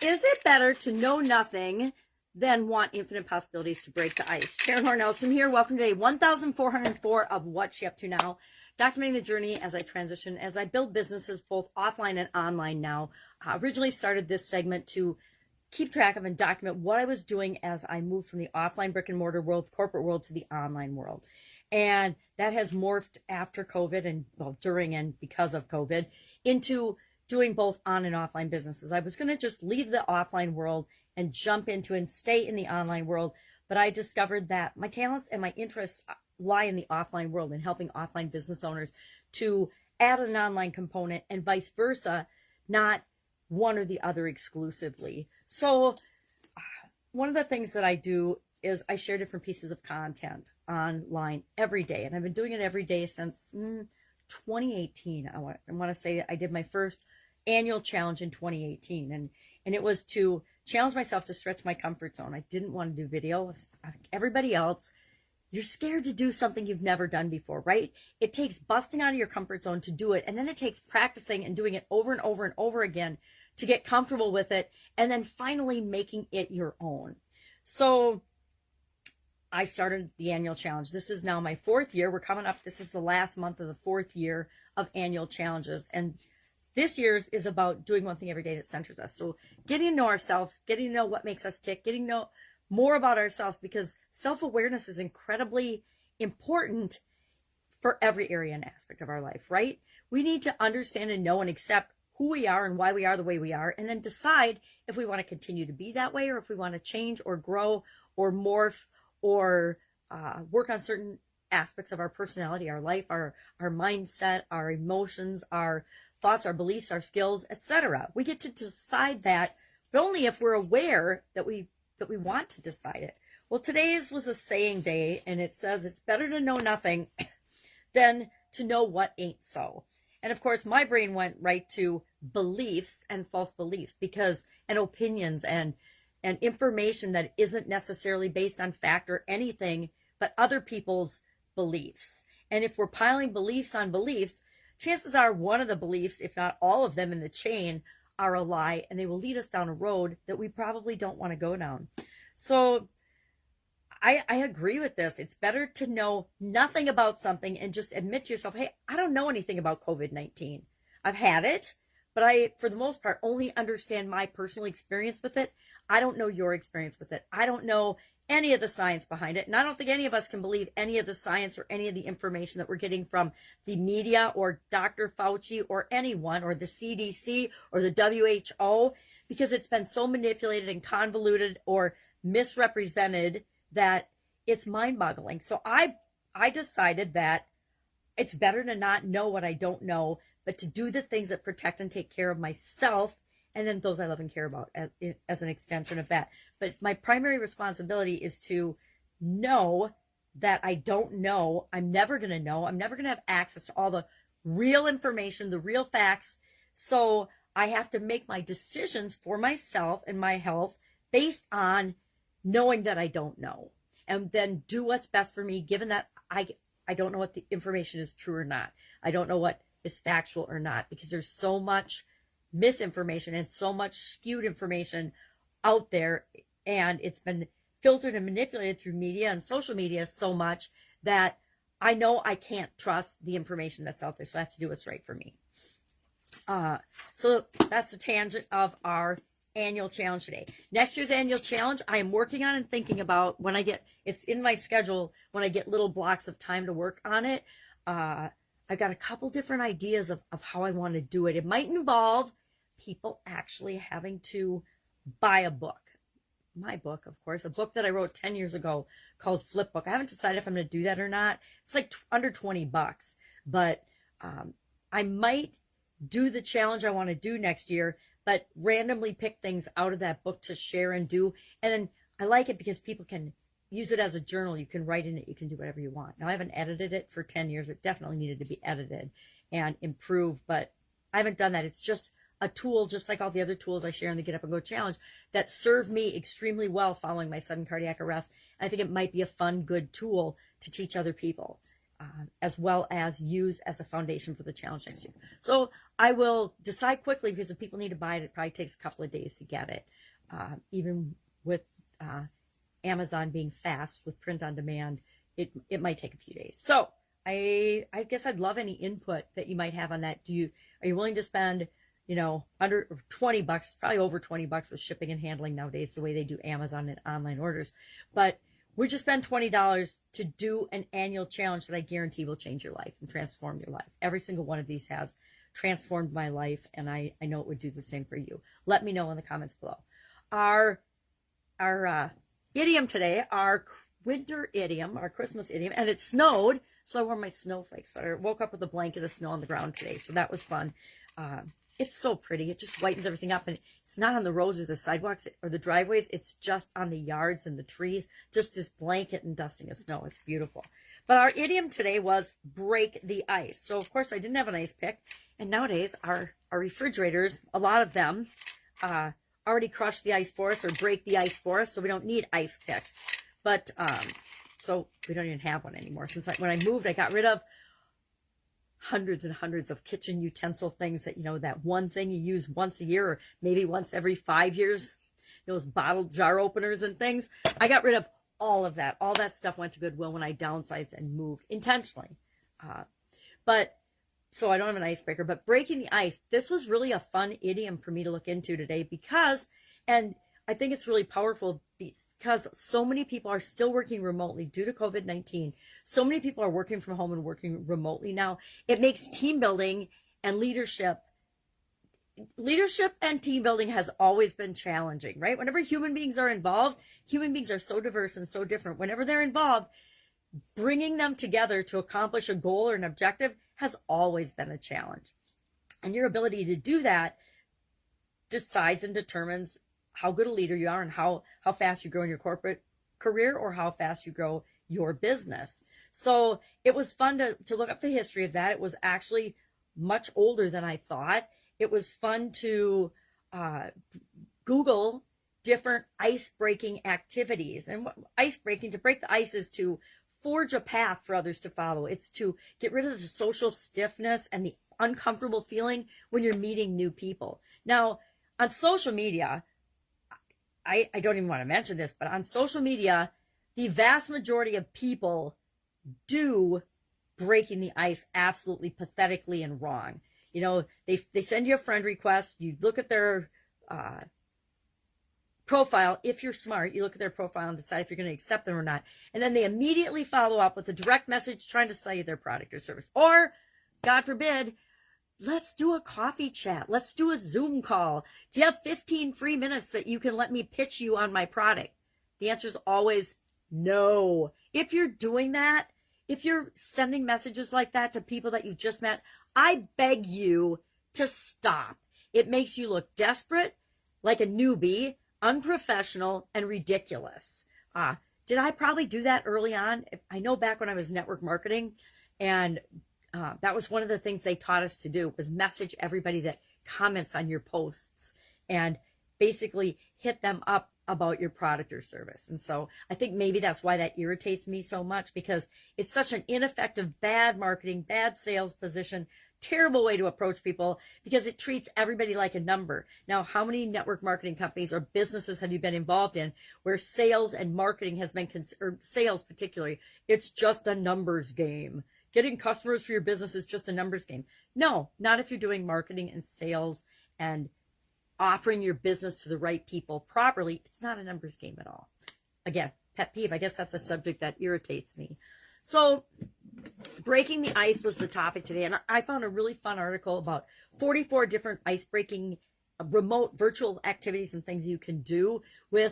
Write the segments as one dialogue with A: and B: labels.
A: Is it better to know nothing than want infinite possibilities to break the ice? Sharon Horne-Ellstrom here. Welcome to day 1404 of What's She Up To Now, documenting the journey as I transition, as I build businesses both offline and online now. I originally started this segment to keep track of and document what I was doing as I moved from the offline brick and mortar world, corporate world, to the online world. And that has morphed after COVID and, well, during and because of COVID, into doing both on and offline businesses. I was going to just leave the offline world and jump into and stay in the online world. But I discovered that my talents and my interests lie in the offline world and helping offline business owners to add an online component and vice versa, not one or the other exclusively. So one of the things that I do is I share different pieces of content online every day. And I've been doing it every day since 2018. I want to say I did my first annual challenge in 2018. And it was to challenge myself to stretch my comfort zone. I didn't want to do video. Like everybody else, you're scared to do something you've never done before, right? It takes busting out of your comfort zone to do it. And then it takes practicing and doing it over and over and over again to get comfortable with it. And then finally making it your own. So I started the annual challenge. This is now my fourth year. We're coming up. This is the last month of the fourth year of annual challenges. And this year's is about doing one thing every day that centers us. So getting to know ourselves, getting to know what makes us tick, getting to know more about ourselves, because self-awareness is incredibly important for every area and aspect of our life, right? We need to understand and know and accept who we are and why we are the way we are, and then decide if we want to continue to be that way or if we want to change or grow or morph or work on certain aspects of our personality, our life, our mindset, our emotions, our thoughts, our beliefs, our skills, etc. We get to decide that, but only if we're aware that we want to decide it. Well, today's was a saying day, and it says it's better to know nothing than to know what ain't so. And of course, my brain went right to beliefs and false beliefs, and opinions and information that isn't necessarily based on fact or anything but other people's beliefs. And if we're piling beliefs on beliefs, chances are one of the beliefs, if not all of them in the chain, are a lie, and they will lead us down a road that we probably don't want to go down. So I agree with this. It's better to know nothing about something and just admit to yourself, hey, I don't know anything about COVID-19. I've had it, but I, for the most part, only understand my personal experience with it. I don't know your experience with it. I don't know any of the science behind it. And I don't think any of us can believe any of the science or any of the information that we're getting from the media or Dr. Fauci or anyone or the CDC or the WHO, because it's been so manipulated and convoluted or misrepresented that it's mind-boggling. So I decided that it's better to not know what I don't know, but to do the things that protect and take care of myself, and then those I love and care about as an extension of that. But my primary responsibility is to know that I don't know. I'm never going to know. I'm never going to have access to all the real information, the real facts. So I have to make my decisions for myself and my health based on knowing that I don't know, and then do what's best for me, given that I don't know what the information is true or not. I don't know what is factual or not, because there's so much misinformation and so much skewed information out there, and it's been filtered and manipulated through media and social media so much that I know I can't trust the information that's out there, so I have to do what's right for me. So that's a tangent of our annual challenge today. Next year's annual challenge, I am working on and thinking about when I get, it's in my schedule when I get little blocks of time to work on it. I've got a couple different ideas of how I want to do it. It might involve people actually having to buy a book. My book, of course, a book that I wrote 10 years ago called Flip Book. I haven't decided if I'm going to do that or not. It's like under $20, but I might do the challenge I want to do next year, but randomly pick things out of that book to share and do. And then I like it because people can use it as a journal. You can write in it. You can do whatever you want. Now, I haven't edited it for 10 years. It definitely needed to be edited and improved, but I haven't done that. It's just a tool, just like all the other tools I share in the Get Up and Go Challenge, that served me extremely well following my sudden cardiac arrest. I think it might be a fun, good tool to teach other people. as well as use as a foundation for the challenge next year. So I will decide quickly, because if people need to buy it, it probably takes a couple of days to get it. Even with Amazon being fast with print on demand, it might take a few days. So I guess I'd love any input that you might have on that. Are you willing to spend, under $20, probably over $20 with shipping and handling nowadays, the way they do Amazon and online orders. But would you spend $20 to do an annual challenge that I guarantee will change your life and transform your life? Every single one of these has transformed my life, and I know it would do the same for you. Let me know in the comments below. Our idiom today, our winter idiom, our Christmas idiom, and it snowed, so I wore my snowflake sweater. Woke up with a blanket of snow on the ground today, so that was fun. It's so pretty. It just whitens everything up, and it's not on the roads or the sidewalks or the driveways. It's just on the yards and the trees, just this blanket and dusting of snow. It's beautiful. But our idiom today was break the ice. So, of course, I didn't have an ice pick, and nowadays our refrigerators, a lot of them, already crush the ice for us or break the ice for us, so we don't need ice picks. But, so we don't even have one anymore. Since when I moved, I got rid of hundreds and hundreds of kitchen utensil things that, that one thing you use once a year or maybe once every 5 years, those bottle jar openers and things. I got rid of all of that. All that stuff went to Goodwill when I downsized and moved intentionally. So I don't have an icebreaker, but breaking the ice, this was really a fun idiom for me to look into today because, and I think it's really powerful because so many people are still working remotely due to COVID-19. So many people are working from home and working remotely now. It makes team building and leadership and team building has always been challenging, right? Whenever human beings are involved, human beings are so diverse and so different. Whenever they're involved, bringing them together to accomplish a goal or an objective has always been a challenge. And your ability to do that decides and determines how good a leader you are and how fast you grow in your corporate career or how fast you grow your business. So it was fun to look up the history of that. It was actually much older than I thought. It was fun to Google different ice-breaking activities. And ice-breaking, to break the ice, is to forge a path for others to follow. It's to get rid of the social stiffness and the uncomfortable feeling when you're meeting new people. Now, on social media, I don't even want to mention this, but on social media, the vast majority of people do breaking the ice absolutely pathetically and wrong. They send you a friend request. You look at their profile. If you're smart, you look at their profile and decide if you're going to accept them or not. And then they immediately follow up with a direct message trying to sell you their product or service. Or, God forbid, let's do a coffee chat. Let's do a Zoom call. Do you have 15 free minutes that you can let me pitch you on my product? The answer is always no. If you're doing that, if you're sending messages like that to people that you've just met, I beg you to stop. It makes you look desperate, like a newbie, unprofessional, and ridiculous. Did I probably do that early on? I know back when I was network marketing, and that was one of the things they taught us to do, was message everybody that comments on your posts and basically hit them up about your product or service. And so I think maybe that's why that irritates me so much, because it's such an ineffective, bad marketing, bad sales position, terrible way to approach people, because it treats everybody like a number. Now, how many network marketing companies or businesses have you been involved in where sales and marketing has been, or sales particularly, it's just a numbers game? Getting customers for your business is just a numbers game. No, not if you're doing marketing and sales and offering your business to the right people properly. It's not a numbers game at all. Again, pet peeve. I guess that's a subject that irritates me. So breaking the ice was the topic today. And I found a really fun article about 44 different ice breaking remote virtual activities and things you can do when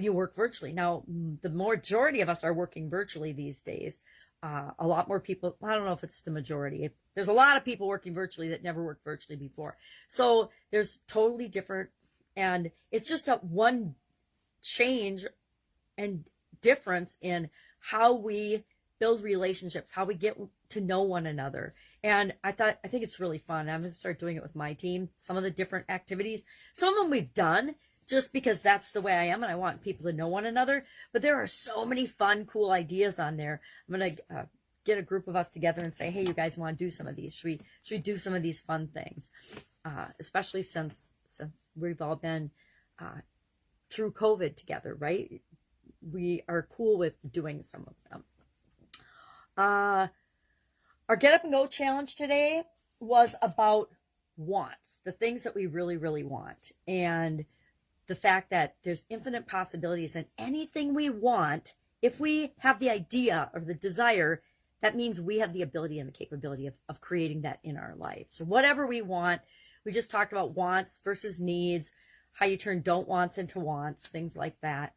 A: you work virtually. Now, the majority of us are working virtually these days. A lot more people, I don't know if it's the majority. There's a lot of people working virtually that never worked virtually before. So there's totally different, and it's just a one change and difference in how we build relationships, how we get to know one another. And I think it's really fun. I'm going to start doing it with my team, some of the different activities. Some of them we've done just because that's the way I am and I want people to know one another. But there are so many fun, cool ideas on there. I'm going to get a group of us together and say, hey, you guys want to do some of these? Should we do some of these fun things? Especially since we've all been through COVID together, right? We are cool with doing some of them. Our Get Up and Go challenge today was about wants, the things that we really, really want. And the fact that there's infinite possibilities, and anything we want, if we have the idea or the desire, that means we have the ability and the capability of creating that in our life. So whatever we want, we just talked about wants versus needs, how you turn don't wants into wants, things like that.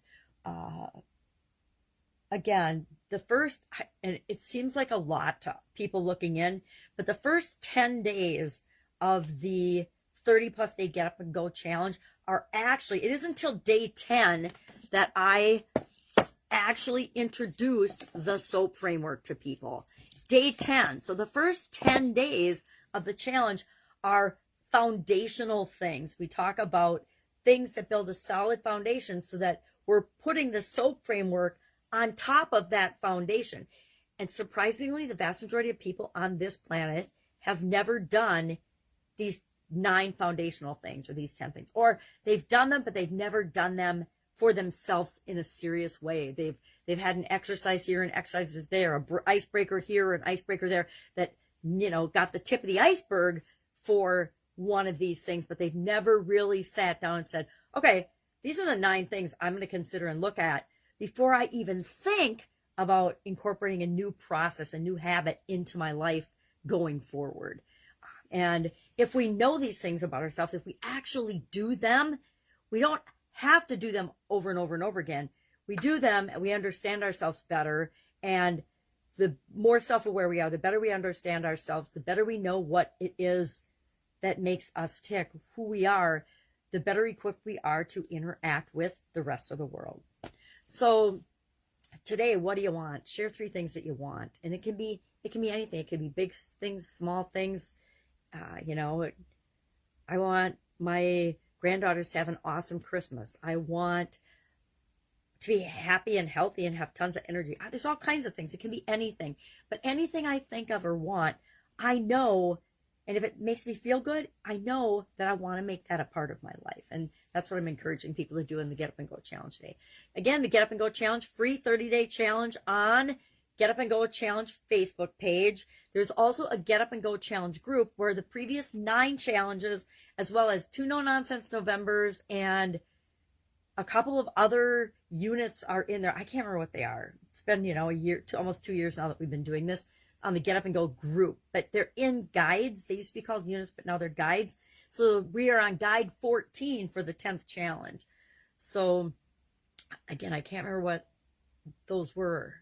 A: Again, the first, and it seems like a lot to people looking in, but the first 10 days of the 30 plus day Get Up and Go challenge are actually, it isn't until day 10 that I actually introduce the SOAP framework to people. Day 10. So the first 10 days of the challenge are foundational things. We talk about things that build a solid foundation so that we're putting the SOAP framework on top of that foundation. And surprisingly, the vast majority of people on this planet have never done these 9 foundational things or these 10 things, or they've done them, but they've never done them for themselves in a serious way. They've had an exercise here, an exercise there, an icebreaker here, an icebreaker there, that, you know, got the tip of the iceberg for one of these things, but they've never really sat down and said, okay, these are the 9 things I'm going to consider and look at before I even think about incorporating a new process, a new habit into my life going forward. And if we know these things about ourselves, if we actually do them, we don't have to do them over and over and over again. We do them and we understand ourselves better. And the more self-aware we are, the better we understand ourselves, the better we know what it is that makes us tick, who we are, the better equipped we are to interact with the rest of the world. So today, what do you want? Share 3 things that you want. And it can be anything. It can be big things, small things. You know, I want my granddaughters to have an awesome Christmas. I want to be happy and healthy and have tons of energy. There's all kinds of things. It can be anything. But anything I think of or want, I know, and if it makes me feel good, I know that I want to make that a part of my life. And that's what I'm encouraging people to do in the Get Up and Go Challenge today. Again, the Get Up and Go Challenge, free 30-day challenge on Get Up and Go Challenge Facebook page. There's also a Get Up and Go Challenge group where the previous 9 challenges, as well as 2 No Nonsense Novembers and a couple of other units are in there. I can't remember what they are. It's been, you know, a year to almost 2 years now that we've been doing this on the Get Up and Go group, but they're in guides. They used to be called units, but now they're guides. So we are on guide 14 for the 10th challenge. So again, I can't remember what those were,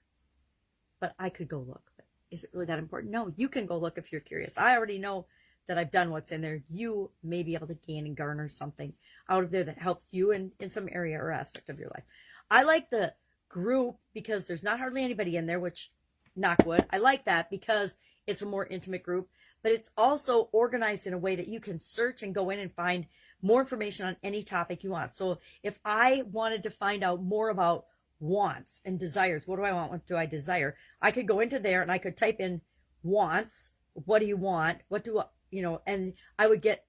A: but I could go look. But is it really that important? No, you can go look if you're curious. I already know that I've done what's in there. You may be able to gain and garner something out of there that helps you in some area or aspect of your life. I like the group because there's not hardly anybody in there, which, knock wood, I like that because it's a more intimate group, but it's also organized in a way that you can search and go in and find more information on any topic you want. So if I wanted to find out more about wants and desires, what do I want? What do I desire? I could go into there and I could type in wants. What do you want? What do you know? And I would get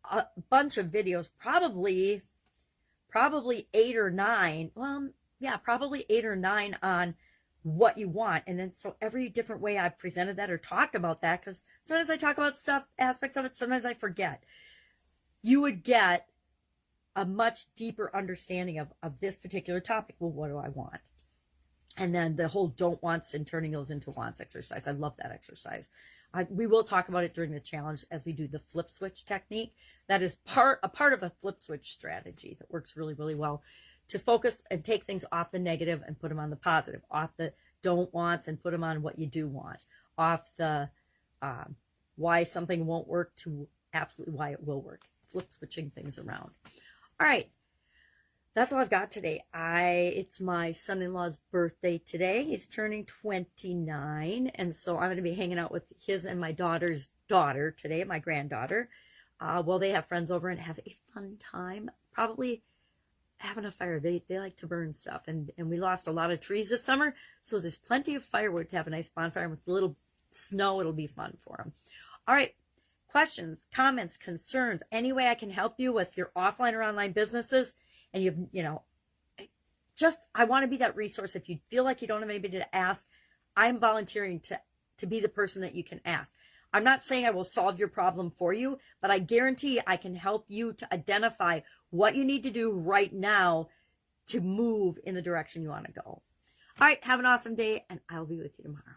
A: a bunch of videos, probably 8 or 9. Well, yeah, probably 8 or 9 on what you want. And then so every different way I've presented that or talked about that, because sometimes I talk about stuff, aspects of it, sometimes I forget. You would get a much deeper understanding of this particular topic. Well, what do I want? And then the whole don't wants and turning those into wants exercise. I love that exercise. We will talk about it during the challenge as we do the flip switch technique. That is a part of a flip switch strategy that works really, really well to focus and take things off the negative and put them on the positive, off the don't wants and put them on what you do want, off the why something won't work to absolutely why it will work, flip switching things around. All right, that's all I've got today. It's my son-in-law's birthday today. He's turning 29, and so I'm going to be hanging out with his and my daughter's daughter today, my granddaughter. Well, they have friends over and have a fun time. Probably having a fire. They like to burn stuff. And we lost a lot of trees this summer. So there's plenty of firewood to have a nice bonfire. With a little snow, it'll be fun for them. All right. Questions, comments, concerns, any way I can help you with your offline or online businesses. And I want to be that resource. If you feel like you don't have anybody to ask, I'm volunteering to be the person that you can ask. I'm not saying I will solve your problem for you, but I guarantee I can help you to identify what you need to do right now to move in the direction you want to go. All right, have an awesome day, and I'll be with you tomorrow.